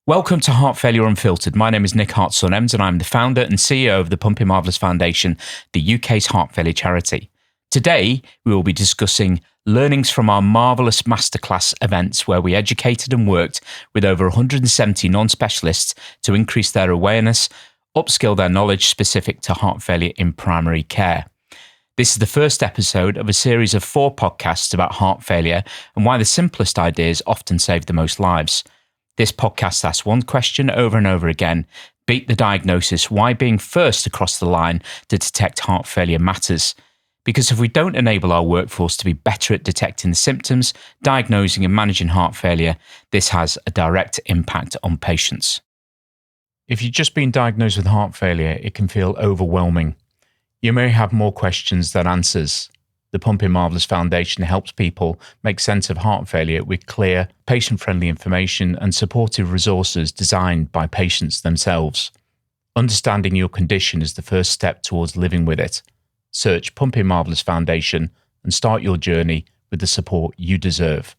Welcome to Heart Failure Unfiltered. My name is Nick Hartshorne-Evans and I'm the founder and CEO of the Pumping Marvellous Foundation, the UK's heart failure charity. Today, we will be discussing learnings from our Marvellous Masterclass events where we educated and worked with over 170 non-specialists to increase their awareness, upskill their knowledge specific to heart failure in primary care. This is the first episode of a series of 4 podcasts about heart failure and why the simplest ideas often save the most lives. This podcast asks one question over and over again: beat the diagnosis, why being first across the line to detect heart failure matters. Because if we don't enable our workforce to be better at detecting the symptoms, diagnosing and managing heart failure, this has a direct impact on patients. If you've just been diagnosed with heart failure, it can feel overwhelming. You may have more questions than answers. The Pumping Marvellous Foundation helps people make sense of heart failure with clear, patient-friendly information and supportive resources designed by patients themselves. Understanding your condition is the first step towards living with it. Search Pumping Marvellous Foundation and start your journey with the support you deserve.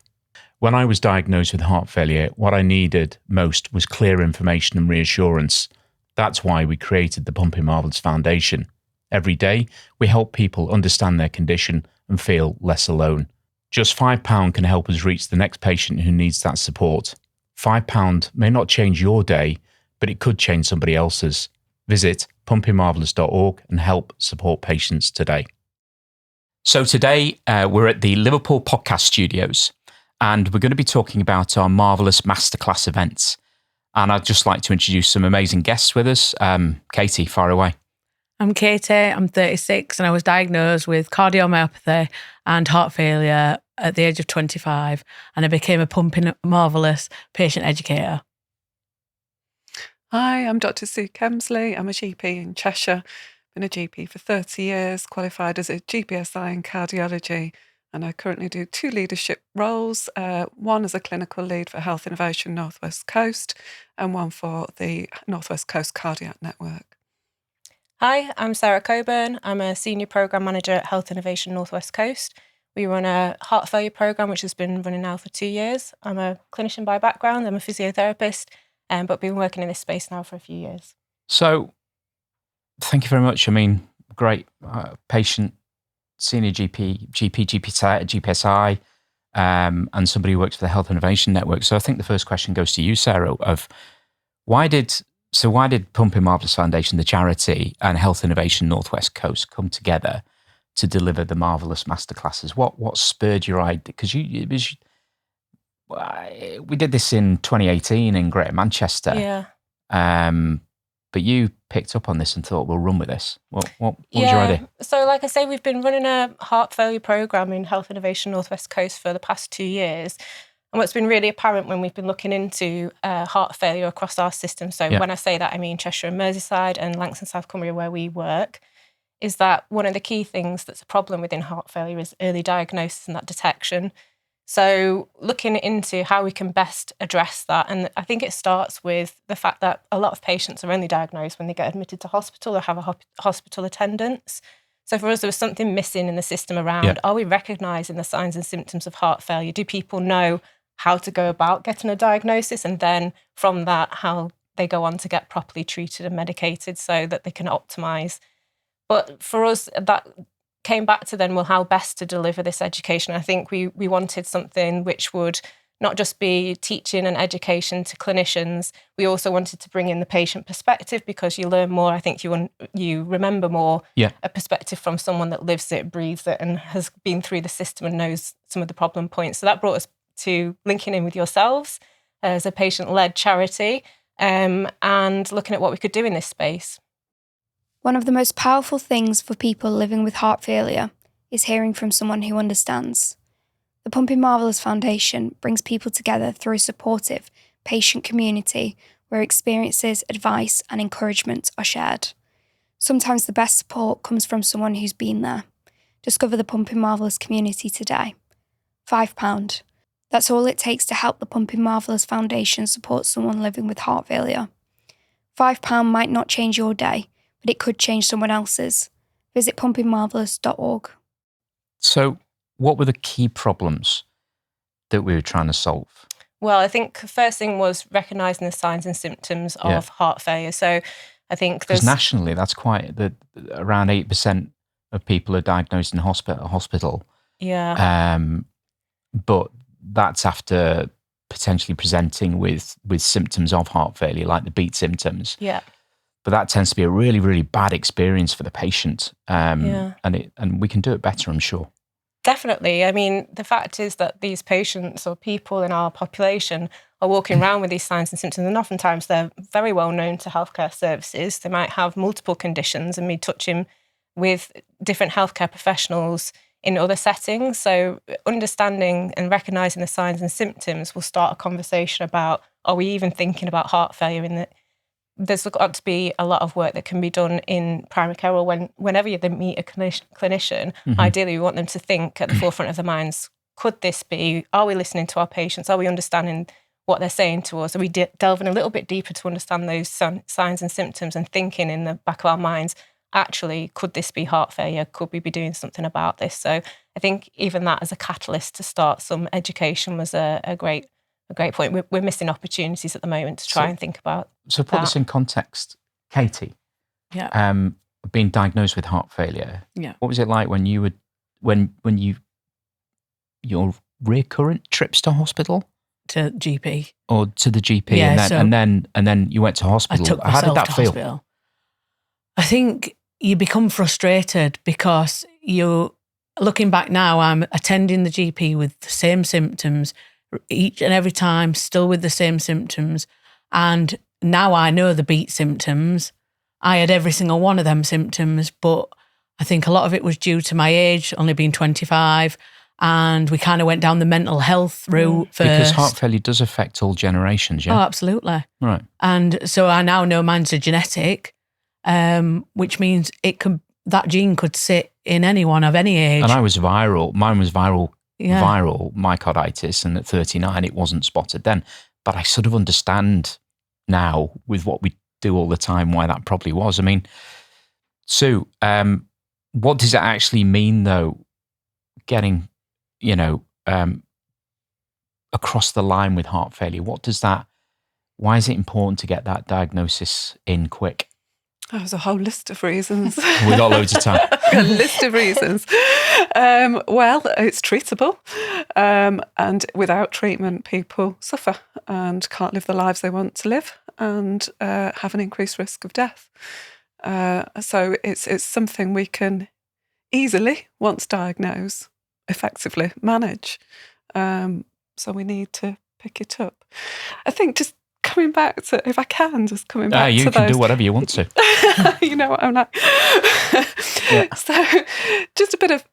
When I was diagnosed with heart failure, what I needed most was clear information and reassurance. That's why we created the Pumping Marvellous Foundation. Every day, we help people understand their condition and feel less alone. Just £5 can help us reach the next patient who needs that support. £5 may not change your day, but it could change somebody else's. Visit pumpingmarvellous.org and help support patients today. So today, we're at the Liverpool Podcast Studios, and we're going to be talking about our Marvellous Masterclass events. And I'd just like to introduce some amazing guests with us. Katie, fire away. I'm Katie, I'm 36 and I was diagnosed with cardiomyopathy and heart failure at the age of 25, and I became a Pumping Marvellous patient educator. Hi, I'm Dr. Sue Kemsley. I'm a GP in Cheshire. Been a GP for 30 years, qualified as a GPSI in cardiology, and I currently do 2 leadership roles, one as a clinical lead for Health Innovation North West Coast and one for the North West Coast Cardiac Network. Hi, I'm Sarah Coburn. I'm a Senior Programme Manager at Health Innovation North West Coast. We run a heart failure programme which has been running now for 2 years. I'm a clinician by background, I'm a physiotherapist, but been working in this space now for a few years. So, thank you very much. I mean, great patient, senior GPSI, and somebody who works for the Health Innovation Network. So I think the first question goes to you, Sarah, of why did Pumping Marvellous Foundation, the charity, and Health Innovation North West Coast come together to deliver the Marvellous Masterclasses? What spurred your idea? Because we did this in 2018 in Greater Manchester. Yeah. But you picked up on this and thought, we'll run with this. What was your idea? So like I say, we've been running a heart failure programme in Health Innovation North West Coast for the past 2 years. And what's been really apparent when we've been looking into heart failure across our system, so when I say that, I mean Cheshire and Merseyside and Langston South Cumbria where we work, is that one of the key things that's a problem within heart failure is early diagnosis and that detection. So looking into how we can best address that, and I think it starts with the fact that a lot of patients are only diagnosed when they get admitted to hospital or have a hospital attendance. So for us, there was something missing in the system around, are we recognising the signs and symptoms of heart failure? Do people know how to go about getting a diagnosis, and then from that, how they go on to get properly treated and medicated so that they can optimise. But for us, that came back to then, well, how best to deliver this education. I think we wanted something which would not just be teaching and education to clinicians, we also wanted to bring in the patient perspective, because you learn more, I think you remember more a perspective from someone that lives it, breathes it, and has been through the system and knows some of the problem points. So that brought us to linking in with yourselves as a patient-led charity and looking at what we could do in this space. One of the most powerful things for people living with heart failure is hearing from someone who understands. The Pumping Marvellous Foundation brings people together through a supportive, patient community where experiences, advice and encouragement are shared. Sometimes the best support comes from someone who's been there. Discover the Pumping Marvellous community today. £5. That's all it takes to help the Pumping Marvellous Foundation support someone living with heart failure. £5 might not change your day, but it could change someone else's. Visit pumpingmarvellous.org. So what were the key problems that we were trying to solve? Well, I think the first thing was recognising the signs and symptoms of heart failure. So I think because nationally, that's quite around 8% of people are diagnosed in hospital. Yeah. But that's after potentially presenting with symptoms of heart failure, like the beat symptoms. Yeah. But that tends to be a really, really bad experience for the patient. And we can do it better, I'm sure. Definitely. I mean, the fact is that these patients or people in our population are walking around with these signs and symptoms, and oftentimes they're very well known to healthcare services. They might have multiple conditions and be touching with different healthcare professionals in other settings. So understanding and recognising the signs and symptoms will start a conversation about, are we even thinking about heart failure? There's got to be a lot of work that can be done in primary care, or whenever you meet a clinician, ideally we want them to think at the forefront of their minds, could this be, are we listening to our patients? Are we understanding what they're saying to us? Are we delving a little bit deeper to understand those signs and symptoms, and thinking in the back of our minds, actually, could this be heart failure? Could we be doing something about this? So I think even that as a catalyst to start some education was a great point. We're missing opportunities at the moment to try and think about. So put this in context, Katie. Yeah. Being diagnosed with heart failure. Yeah. What was it like when you your recurrent trips to hospital? To GP. Or to the GP, Yeah, and then you went to hospital. I took How did myself that to feel? hospital. I think you become frustrated because looking back now, I'm attending the GP with the same symptoms each and every time, still with the same symptoms. And now I know the beat symptoms. I had every single one of them symptoms, but I think a lot of it was due to my age, only being 25. And we kind of went down the mental health route first. Because heart failure does affect all generations, yeah? Oh, absolutely. Right. And so I now know mine's a genetic, which means that gene could sit in anyone of any age. And I was viral. Mine was viral myocarditis, and at 39 it wasn't spotted then. But I sort of understand now, with what we do all the time, why that probably was. I mean, Sue, what does it actually mean though, getting, across the line with heart failure? Why is it important to get that diagnosis in quick? There's a whole list of reasons. We got loads of time. A list of reasons. Well, it's treatable. And without treatment, people suffer and can't live the lives they want to live, and have an increased risk of death. So it's something we can easily, once diagnosed, effectively manage. So we need to pick it up. I think just coming back to, if I can, just coming back to those. You can do whatever you want to. You know what I'm like. Yeah. So just a bit of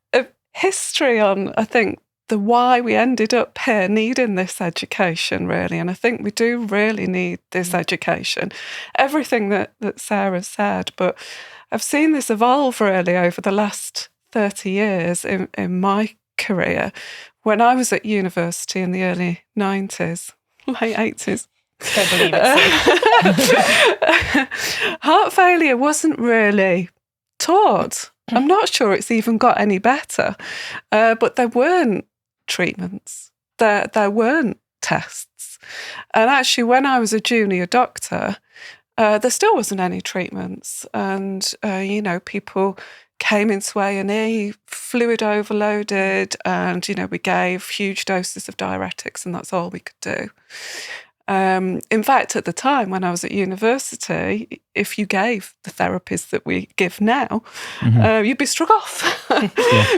history on, I think, the why we ended up here needing this education, really. And I think we do really need this education. Everything that Sarah said, but I've seen this evolve really over the last 30 years in my career. When I was at university in the early 90s, late 80s, don't believe it. Heart failure wasn't really taught. I'm not sure it's even got any better, but there weren't treatments. There weren't tests. And actually, when I was a junior doctor, there still wasn't any treatments. And, people came into A&E, fluid overloaded, and, we gave huge doses of diuretics, and that's all we could do. In fact, at the time when I was at university, if you gave the therapies that we give now, you'd be struck off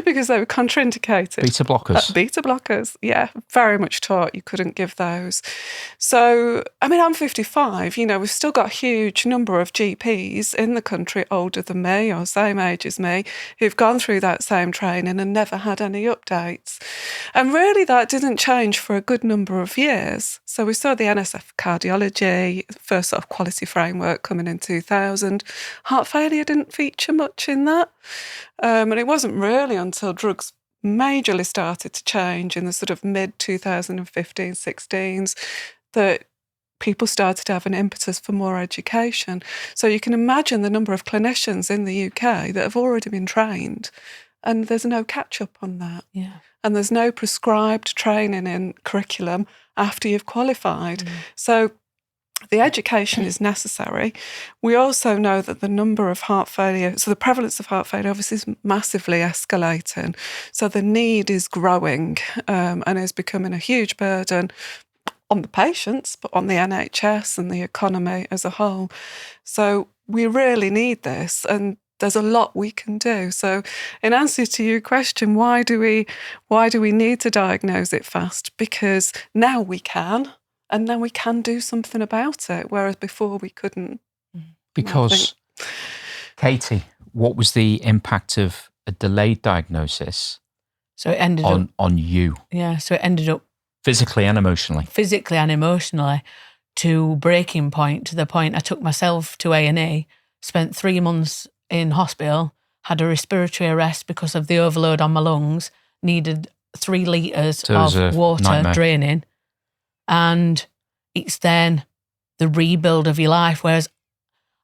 because they were contraindicated. Beta blockers. Beta blockers, yeah, very much taught you couldn't give those. So, I mean, I'm 55, we've still got a huge number of GPs in the country older than me or same age as me who've gone through that same training and never had any updates. And really that didn't change for a good number of years. So we saw the NSF cardiology, first sort of quality framework coming in 2000. Heart failure didn't feature much in that. And it wasn't really until drugs majorly started to change in the sort of mid-2015, 16s that people started to have an impetus for more education. So you can imagine the number of clinicians in the UK that have already been trained, and there's no catch-up on that. Yeah. And there's no prescribed training in curriculum after you've qualified. So the education is necessary. We also know that the number of heart failure, so the prevalence of heart failure obviously is massively escalating. So the need is growing and is becoming a huge burden on the patients, but on the NHS and the economy as a whole. So we really need this, and there's a lot we can do. So in answer to your question, why do we need to diagnose it fast? Because now we can, and then we can do something about it, whereas before we couldn't. Because, Katie, what was the impact of a delayed diagnosis So it ended up on you? Yeah, so it ended up Physically and emotionally to breaking point, to the point I took myself to A&E, spent 3 months in hospital, had a respiratory arrest because of the overload on my lungs, needed 3 litres of water draining. And it's then the rebuild of your life, whereas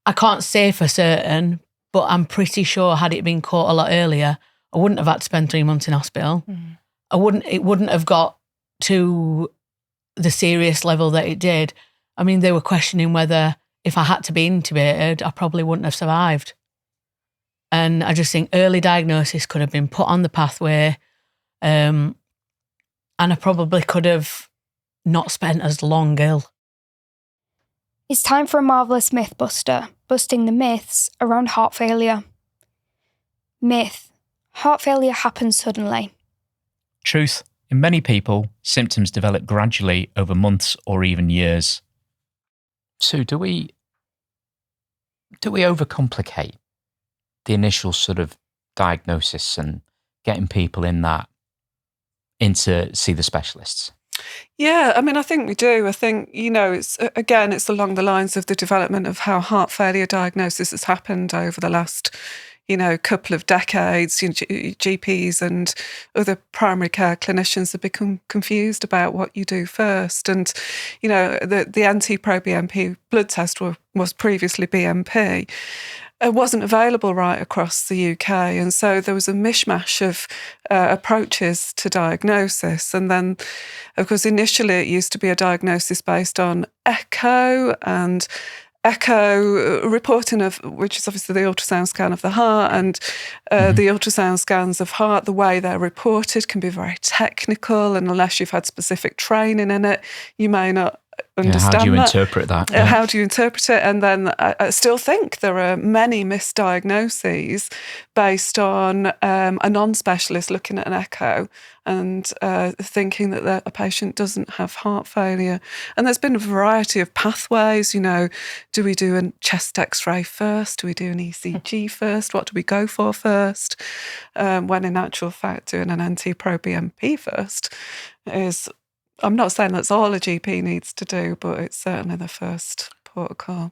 I can't say for certain, but I'm pretty sure had it been caught a lot earlier, I wouldn't have had to spend 3 months in hospital. It wouldn't have got to the serious level that it did. I mean, they were questioning whether if I had to be intubated, I probably wouldn't have survived. And I just think early diagnosis could have been put on the pathway, and I probably could have not spent as long ill. It's time for a Marvellous Myth Buster, busting the myths around heart failure. Myth: heart failure happens suddenly. Truth: in many people, symptoms develop gradually over months or even years. So do we overcomplicate the initial sort of diagnosis and getting people in to see the specialists? Yeah, I mean, I think we do. I think, it's along the lines of the development of how heart failure diagnosis has happened over the last, couple of decades. GPs and other primary care clinicians have become confused about what you do first. And, the NT-proBNP blood test was previously BNP. It wasn't available right across the UK. And so there was a mishmash of approaches to diagnosis. And then, of course, initially it used to be a diagnosis based on echo and echo reporting of, which is obviously the ultrasound scan of the heart, and the ultrasound scans of heart, the way they're reported can be very technical. And unless you've had specific training in it, you may not understand how do you interpret that? How do you interpret it? And then I still think there are many misdiagnoses based on a non-specialist looking at an echo and thinking that a patient doesn't have heart failure. And there's been a variety of pathways. Do we do a chest X-ray first? Do we do an ECG first? What do we go for first? When in actual fact, doing an NT-proBNP first is, I'm not saying that's all a GP needs to do, but it's certainly the first protocol.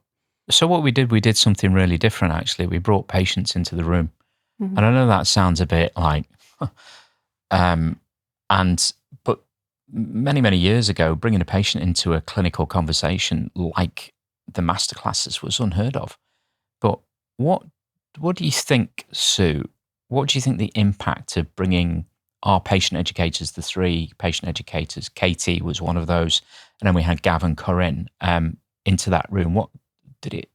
So what we did something really different, actually. We brought patients into the room. And I know that sounds a bit like, but many, many years ago, bringing a patient into a clinical conversation like the masterclasses was unheard of. But what do you think, Sue? What do you think the impact of bringing our patient educators, the 3 patient educators, Katie was one of those, and then we had Gav and Corinne into that room. What did it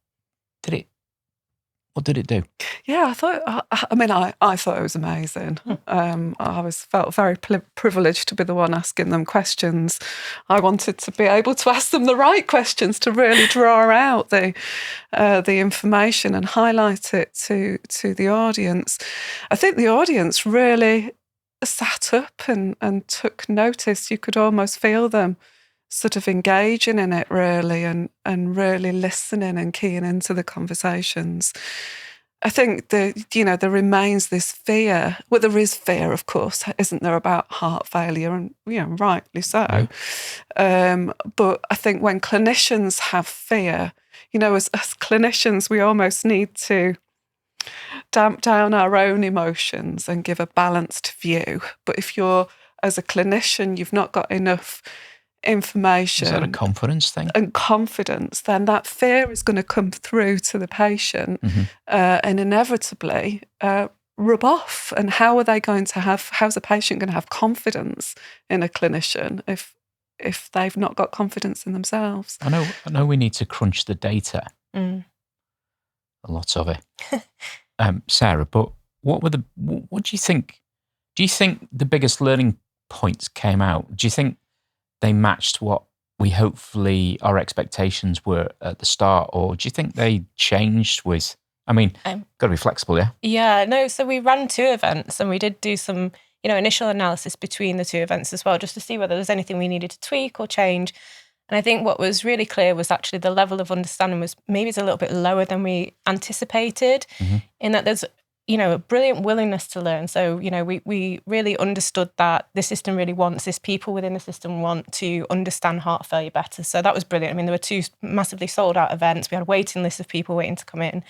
do? Yeah, I thought it was amazing. I felt very privileged to be the one asking them questions. I wanted to be able to ask them the right questions to really draw out the information and highlight it to the audience. I think the audience really sat up and took notice. You could almost feel them sort of engaging in it really and really listening and keying into the conversations. I think there remains this fear. Well, there is fear, of course, isn't there, about heart failure, and rightly so. But I think when clinicians have fear, as clinicians, we almost need to damp down our own emotions and give a balanced view. But if you're, as a clinician, you've not got enough information. Is that a confidence thing? And confidence, then that fear is going to come through to the patient and inevitably rub off. And how's a patient going to have confidence in a clinician if if they've not got confidence in themselves. I know we need to crunch the data, Mm. a lot of it. Sarah, but what do you think? Do you think the biggest learning points came out? Do you think they matched what our expectations were at the start, or do you think they changed with, got to be flexible, yeah? Yeah, no, so we ran 2 events and we did do some, initial analysis between the 2 events as well, just to see whether there's anything we needed to tweak or change. And I think what was really clear was actually the level of understanding was maybe it's a little bit lower than we anticipated, in that there's, a brilliant willingness to learn. So, we really understood that the system really wants this. People within the system want to understand heart failure better. So that was brilliant. There were 2 massively sold out events. We had a waiting list of people waiting to come in.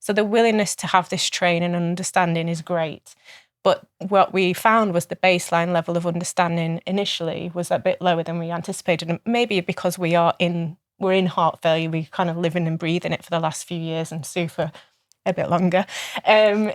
So the willingness to have this training and understanding is great. But what we found was the baseline level of understanding initially was a bit lower than we anticipated. And maybe because we're in heart failure, we kind of living and breathing it for the last few years, and Sue for a bit longer.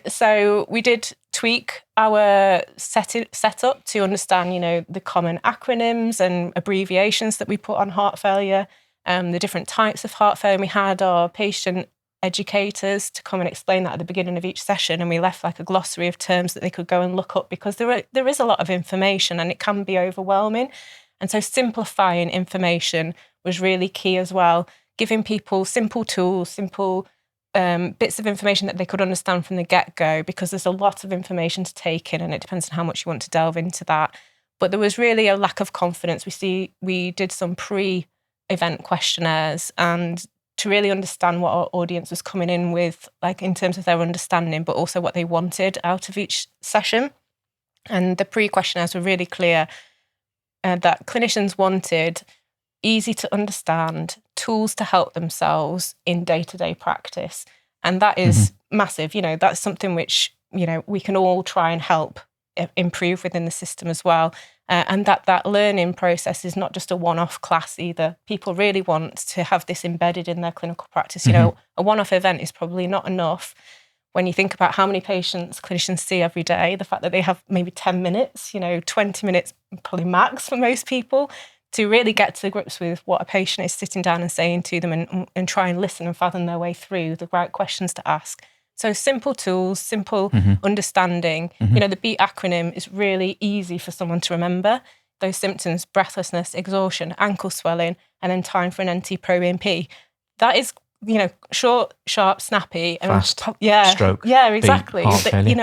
So we did tweak our setup to understand, the common acronyms and abbreviations that we put on heart failure, the different types of heart failure. We had our patient educators to come and explain that at the beginning of each session, and we left like a glossary of terms that they could go and look up, because there is a lot of information and it can be overwhelming. And so simplifying information was really key as well, giving people simple tools, simple bits of information that they could understand from the get-go, because there's a lot of information to take in and it depends on how much you want to delve into that. But there was really a lack of confidence. We did some pre-event questionnaires and to really understand what our audience was coming in with, like in terms of their understanding, but also what they wanted out of each session. And the pre-questionnaires were really clear that clinicians wanted easy to understand tools to help themselves in day-to-day practice. And that is massive. That's something which, we can all try and help improve within the system as well. And that learning process is not just a one-off class either. People really want to have this embedded in their clinical practice. A one-off event is probably not enough. When you think about how many patients clinicians see every day, the fact that they have maybe 10 minutes, 20 minutes probably max for most people, to really get to grips with what a patient is sitting down and saying to them, and try and listen and fathom their way through the right questions to ask. So simple tools, simple understanding. The BEAT acronym is really easy for someone to remember. Those symptoms: breathlessness, exhaustion, ankle swelling, and then time for an NT-proBNP. That is, short, sharp, snappy, and fast. Stroke. Yeah, exactly. Beat,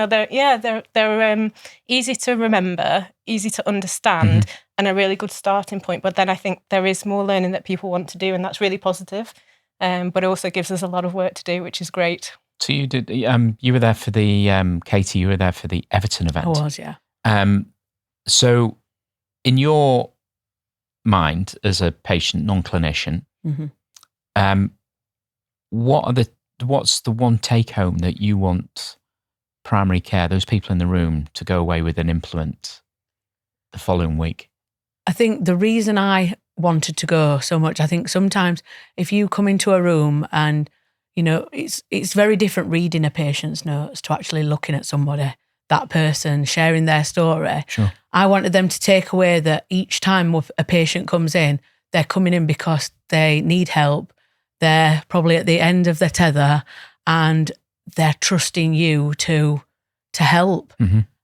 They're easy to remember, easy to understand, and a really good starting point. But then I think there is more learning that people want to do, and that's really positive. But it also gives us a lot of work to do, which is great. So you did. You were there for the Katie. You were there for the Everton event. I was, yeah. So, in your mind, as a patient, non-clinician, what's the one take home that you want primary care, those people in the room, to go away with and implement the following week? I think the reason I wanted to go so much, I think sometimes if you come into a room and it's very different reading a patient's notes to actually looking at somebody, that person sharing their story. Sure. I wanted them to take away that each time a patient comes in, they're coming in because they need help. They're probably at the end of their tether and they're trusting you to help.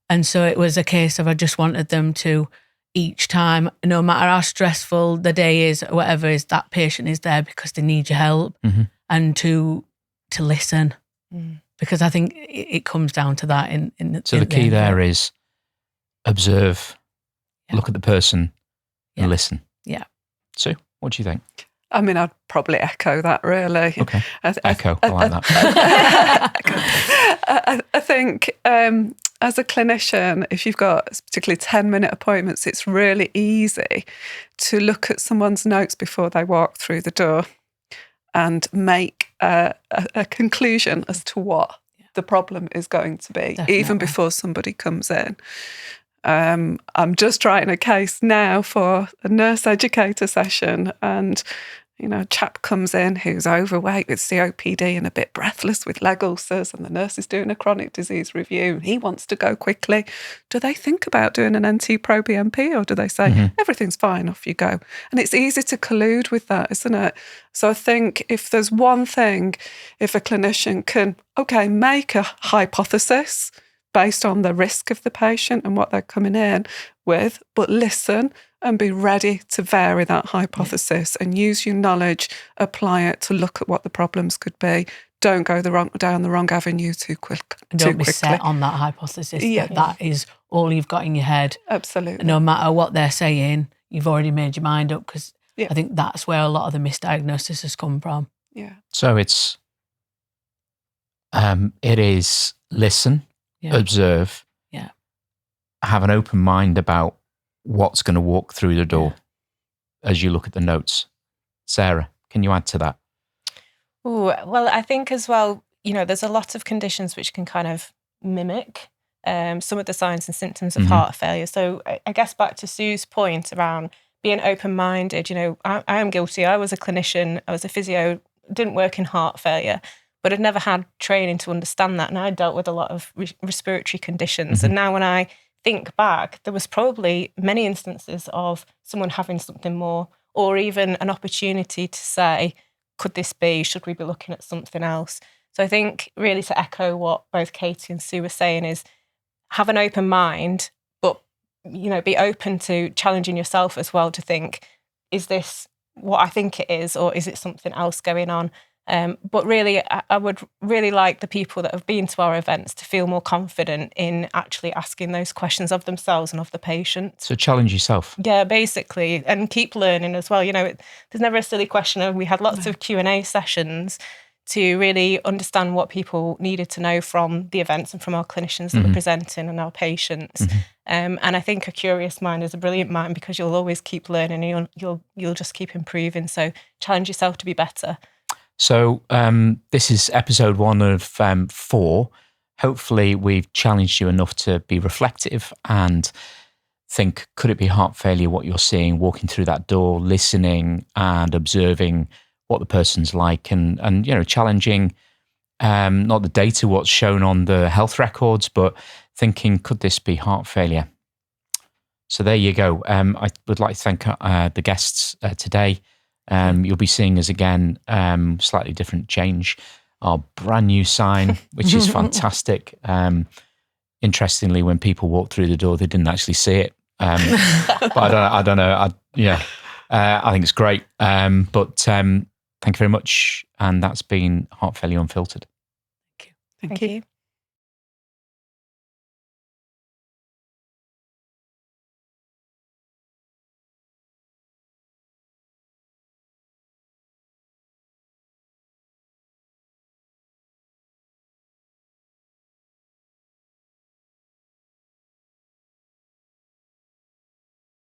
And so it was a case of I just wanted them to, each time, no matter how stressful the day is, whatever is, that patient is there because they need your help. And to listen, because I think it comes down to that. So the key there is observe, look at the person, and listen. Yeah. Sue, what do you think? I'd probably echo that, really. Okay. Echo. I like that. I think as a clinician, if you've got particularly 10-minute appointments, it's really easy to look at someone's notes before they walk through the door and make a conclusion as to what the problem is going to be, even before somebody comes in. I'm just writing a case now for a nurse educator session, and You know, a chap comes in who's overweight with COPD and a bit breathless with leg ulcers, and the nurse is doing a chronic disease review. He wants to go quickly. Do they think about doing an NT-proBNP, or do they say, everything's fine, off you go? And it's easy to collude with that, isn't it? So I think if there's one thing, if a clinician can, make a hypothesis based on the risk of the patient and what they're coming in with, but listen and be ready to vary that hypothesis and use your knowledge, apply it to look at what the problems could be. Don't go down the wrong avenue too quickly. Don't be set on that hypothesis that is all you've got in your head. Absolutely. No matter what they're saying, you've already made your mind up, because I think that's where a lot of the misdiagnosis has come from. Yeah. So it is listen, observe, have an open mind about what's going to walk through the door as you look at the notes. Sarah, can you add to that? Oh, well, I think as well, there's a lot of conditions which can kind of mimic some of the signs and symptoms of heart failure. So I guess back to Sue's point around being open-minded, I am guilty. I was a clinician, I was a physio, didn't work in heart failure, but I'd never had training to understand that. And I dealt with a lot of respiratory conditions. And now when I think back, there was probably many instances of someone having something more, or even an opportunity to say, could this be, should we be looking at something else? So I think really to echo what both Katie and Sue were saying is have an open mind, but, be open to challenging yourself as well to think, is this what I think it is, or is it something else going on? But really, I would really like the people that have been to our events to feel more confident in actually asking those questions of themselves and of the patient. So challenge yourself. Yeah, basically, and keep learning as well. There's never a silly question. We had lots of Q&A sessions to really understand what people needed to know from the events and from our clinicians that were presenting and our patients. And I think a curious mind is a brilliant mind, because you'll always keep learning and you'll just keep improving. So challenge yourself to be better. So this is episode 1 of 4. Hopefully we've challenged you enough to be reflective and think, could it be heart failure, what you're seeing, walking through that door, listening and observing what the person's like, and challenging not the data, what's shown on the health records, but thinking, could this be heart failure? So there you go. I would like to thank the guests today. You'll be seeing us again, slightly different change, our brand new sign, which is fantastic. Interestingly, when people walked through the door, they didn't actually see it. But I don't know. I think it's great. But thank you very much. And that's been Heart Failure Unfiltered. Thank you.